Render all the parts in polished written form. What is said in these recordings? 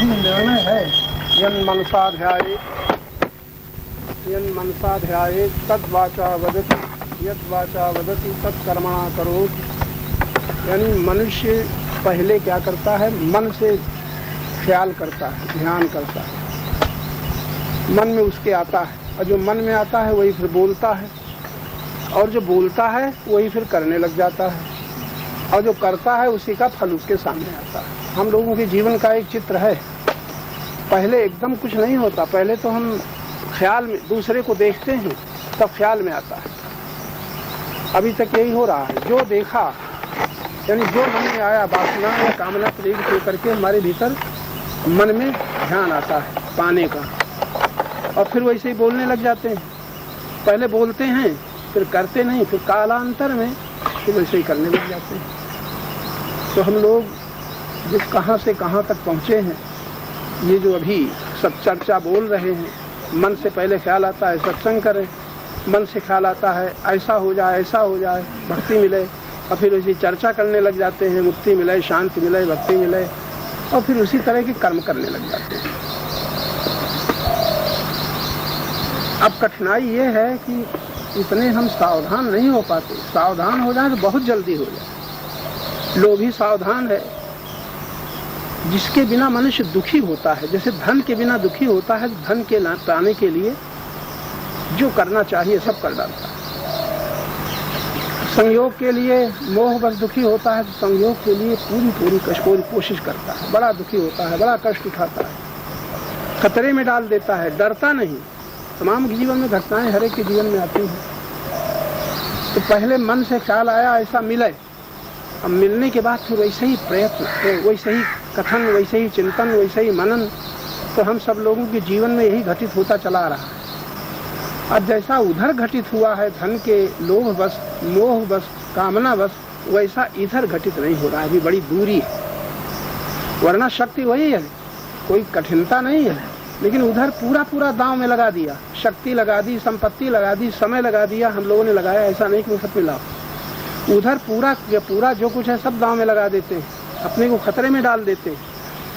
निर्णय है यन मनसा ध्याये तद्वाचा वदति यद्वाचा वदति तत्कर्मणा करोति। यानी मनुष्य पहले क्या करता है, मन से ख्याल करता है, ध्यान करता है, मन में उसके आता है, और जो मन में आता है वही फिर बोलता है, और जो बोलता है वही फिर करने लग जाता है, और जो करता है उसी का फल उसके सामने आता है। हम लोगों के जीवन का एक चित्र है, पहले एकदम कुछ नहीं होता, पहले तो हम ख्याल में दूसरे को देखते हैं तब ख्याल में आता है। अभी तक यही हो रहा है, जो देखा यानी जो मन में आया, वासना या कामना प्रेरित करके हमारे भीतर मन में ध्यान आता है पाने का, और फिर वैसे ही बोलने लग जाते हैं। पहले बोलते हैं फिर करते नहीं, फिर कालांतर में फिर वैसे ही करने लग जाते हैं। तो हम लोग जिस कहाँ से कहाँ तक पहुँचे हैं, ये जो अभी सब चर्चा बोल रहे हैं, मन से पहले ख्याल आता है सत्संग करें, मन से ख्याल आता है ऐसा हो जाए ऐसा हो जाए, भक्ति मिले, और फिर उसी चर्चा करने लग जाते हैं, मुक्ति मिले, शांति मिले, भक्ति मिले, और फिर उसी तरह के कर्म करने लग जाते हैं। अब कठिनाई ये है कि इतने हम सावधान नहीं हो पाते। सावधान हो जाए तो बहुत जल्दी हो जाए। लोग ही सावधान है, जिसके बिना मनुष्य दुखी होता है, जैसे धन के बिना दुखी होता है, धन के पाने के लिए जो करना चाहिए सब कर डालता है। संयोग के लिए मोह बस दुखी होता है, तो संयोग के लिए पूरी कोशिश करता है, बड़ा दुखी होता है, बड़ा कष्ट उठाता है, खतरे में डाल देता है, डरता नहीं। तमाम जीवन में घटनाएं हर एक के जीवन में आती हैं। तो पहले मन से ख्याल आया ऐसा मिले, अब मिलने के बाद फिर वैसे ही प्रयत्न, वैसे ही कथन, वैसे ही चिंतन, वैसे ही मनन, तो हम सब लोगों के जीवन में यही घटित होता चला रहा है। अब जैसा उधर घटित हुआ है धन के लोभ बस, मोह बस, कामना बस, वैसा इधर घटित नहीं हो रहा है, अभी बड़ी दूरी है। वरना शक्ति वही है, कोई कठिनता नहीं है, लेकिन उधर पूरा दांव में लगा दिया, शक्ति लगा दी, संपत्ति लगा दी, समय लगा दिया, हम लोगों ने लगाया, ऐसा नहीं कि मुफ्त मिला। उधर पूरा जो कुछ है सब दांव में लगा देते हैं, अपने को खतरे में डाल देते हैं।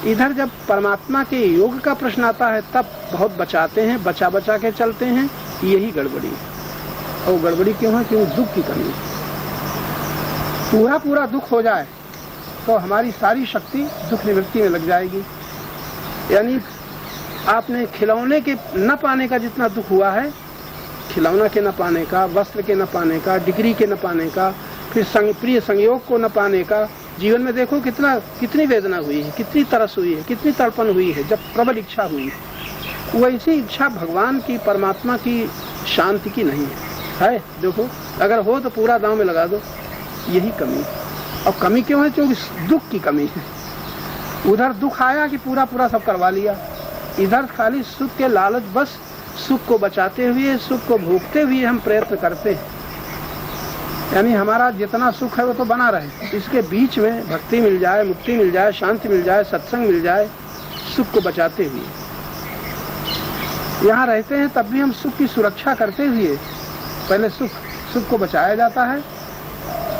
इधर जब परमात्मा के योग का प्रश्न आता है तब बहुत बचाते हैं, बचा के चलते हैं, यही गड़बड़ी है। और गड़बड़ी क्यों है? क्योंकि दुख की कमी। पूरा दुख हो जाए तो हमारी सारी शक्ति दुख निवृत्ति में लग जाएगी। यानी आपने खिलौने के न पाने का जितना दुख हुआ है, खिलौना के न पाने का, वस्त्र के न पाने का, डिग्री के न पाने का, फिर प्रिय संयोग को न पाने का, जीवन में देखो कितनी वेदना हुई है, कितनी तरस हुई है, कितनी तड़पन हुई है जब प्रबल इच्छा हुई है। वैसी इच्छा भगवान की, परमात्मा की, शांति की नहीं है। देखो अगर हो तो पूरा दांव में लगा दो, यही कमी। और कमी क्यों है? क्योंकि दुख की कमी है। उधर दुख आया कि पूरा सब करवा लिया, इधर खाली सुख के लालच, बस सुख को बचाते हुए, सुख को भोगते हुए हम प्रयत्न करते हैं। यानी हमारा जितना सुख है वो तो बना रहे, इसके बीच में भक्ति मिल जाए, मुक्ति मिल जाए, शांति मिल जाए, सत्संग मिल जाए, सुख को बचाते हुए यहाँ रहते हैं। तब भी हम सुख की सुरक्षा करते हुए पहले सुख को बचाया जाता है,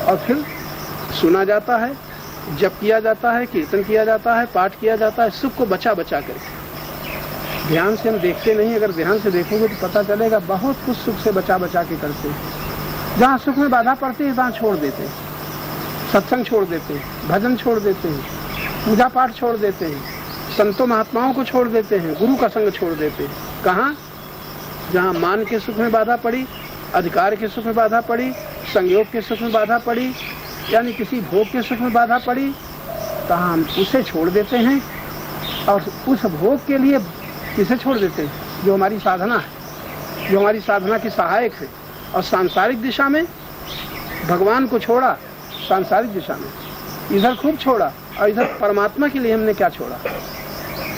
और फिर सुना जाता है, जप किया जाता है, कीर्तन किया जाता है, पाठ किया जाता है, सुख को बचा कर। ध्यान से हम देखते नहीं, अगर ध्यान से देखोगे तो पता चलेगा बहुत कुछ सुख से बचा के करते हैं। जहाँ सुख में बाधा पड़ती है वहाँ छोड़ देते हैं, सत्संग छोड़ देते हैं, भजन छोड़ देते हैं, पूजा पाठ छोड़ देते हैं, संतों महात्माओं को छोड़ देते हैं, गुरु का संग छोड़ देते हैं। कहाँ? जहाँ मान के सुख में बाधा पड़ी, अधिकार के सुख में बाधा पड़ी, संयोग के सुख में बाधा पड़ी, यानी किसी भोग के सुख में बाधा पड़ी, कहाँ हम उसे छोड़ देते हैं। और उस भोग के लिए किसे छोड़ देते हैं? जो हमारी साधना है, जो हमारी साधना की सहायक है। और सांसारिक दिशा में भगवान को छोड़ा, सांसारिक दिशा में इधर खूब छोड़ा, और इधर परमात्मा के लिए हमने क्या छोड़ा?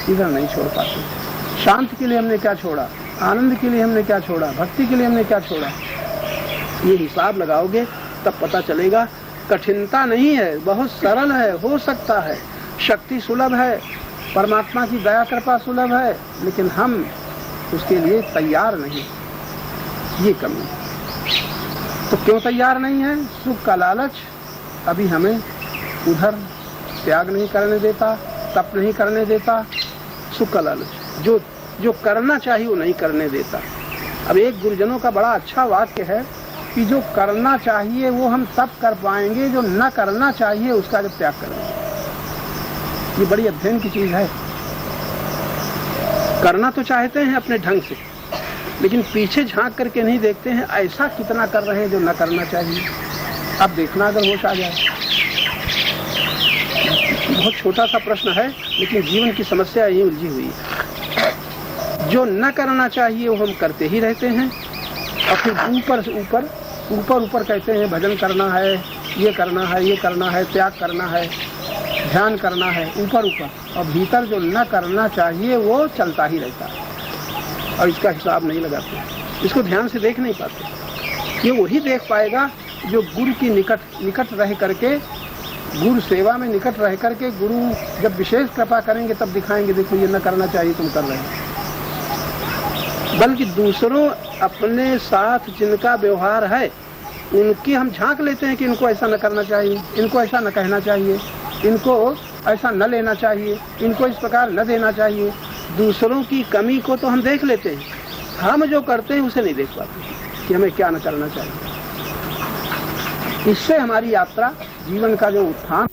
इधर नहीं छोड़ पाते। शांति के लिए हमने क्या छोड़ा? आनंद के लिए हमने क्या छोड़ा? भक्ति के लिए हमने क्या छोड़ा? ये हिसाब लगाओगे तब पता चलेगा। कठिनता नहीं है, बहुत सरल है, हो सकता है, शक्ति सुलभ है, परमात्मा की दया कृपा सुलभ है, लेकिन हम उसके लिए तैयार नहीं, ये कमी। तो क्यों तैयार नहीं है? सुख का लालच अभी हमें उधर त्याग नहीं करने देता, तप नहीं करने देता, सुख का लालच। जो करना चाहिए वो नहीं करने देता। अब एक गुरुजनों का बड़ा अच्छा वाक्य है कि जो करना चाहिए वो हम तब कर पाएंगे, जो न करना चाहिए उसका जब त्याग करेंगे। ये बड़ी अध्ययन की चीज है। करना तो चाहते हैं अपने ढंग से, लेकिन पीछे झांक करके नहीं देखते हैं ऐसा कितना कर रहे हैं जो न करना चाहिए। अब देखना अगर होश आ जाए। बहुत छोटा सा प्रश्न है, लेकिन जीवन की समस्या यही उलझी हुई है। जो न करना चाहिए वो हम करते ही रहते हैं, और फिर ऊपर कहते हैं भजन करना है, ये करना है, ये करना है, त्याग करना है, ध्यान करना है, ऊपर, और भीतर जो न करना चाहिए वो चलता ही रहता है, और इसका हिसाब नहीं लगाते, इसको ध्यान से देख नहीं पाते। ये वही देख पाएगा जो गुरु की निकट रह करके, गुरु सेवा में निकट रह करके, गुरु जब विशेष कृपा करेंगे तब दिखाएंगे, देखो ये न करना चाहिए तुम कर रहे हो। बल्कि दूसरों अपने साथ जिनका व्यवहार है उनकी हम झांक लेते हैं कि इनको ऐसा न करना चाहिए, इनको ऐसा न कहना चाहिए, इनको ऐसा न लेना चाहिए, इनको इस प्रकार न देना चाहिए। दूसरों की कमी को तो हम देख लेते हैं, हम जो करते हैं उसे नहीं देख पाते कि हमें क्या न करना चाहिए। इससे हमारी यात्रा, जीवन का जो उत्थान